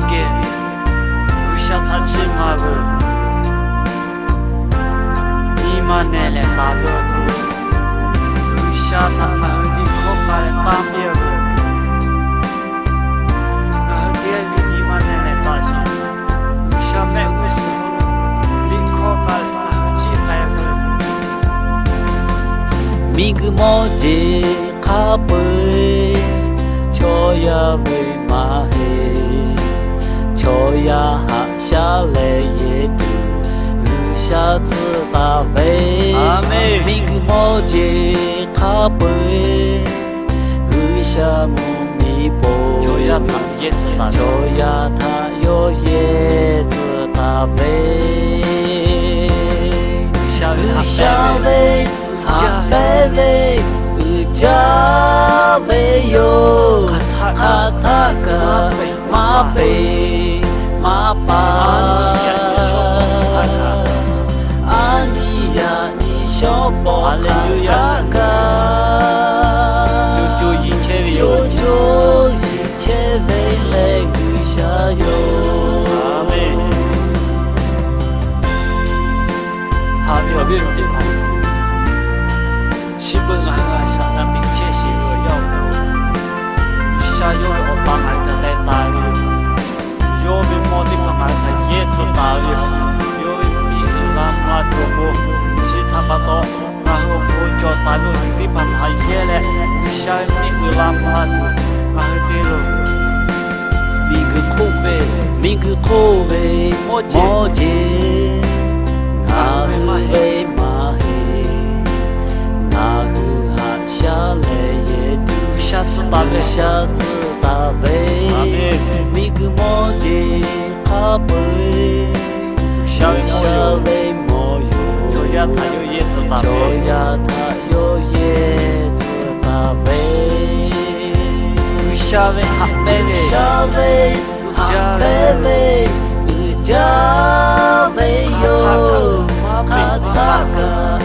给不想他吃嘛不，你嘛奶奶打不不，不想他嘛你可怕的打别不，那别里你嘛奶奶打起，不想买个什么，你可怕的嘛几百不，米个毛子卡背。cho ya về mà he cho ya hạ xa lệ ye tu xa tự ta về amen mình cứ mò je khá bơi xa mu mi bo cho ya tha ye tự ta cho ya tha yo ye tự ta về xa về hạ về cha be yo khataka ma be ma pa aniya ni shopo khataka jo che be le gusha yo amen amen希望俺啊，想那并且是个要活，下有个帮俺的来打的，有没毛的帮俺的也做打的，有米拉马多不，其他把刀，然后不叫打的，你把他也来，下米拉马多，然后对了，米个口味，莫接，俺为嘛嘿？下来也丢，下次打呗，下次打呗。米个毛的卡贝，下喂毛油，就呀它有叶子打呗，就呀它有叶子打呗。下喂哈贝喂，下喂哈贝喂，家喂哟，卡塔个。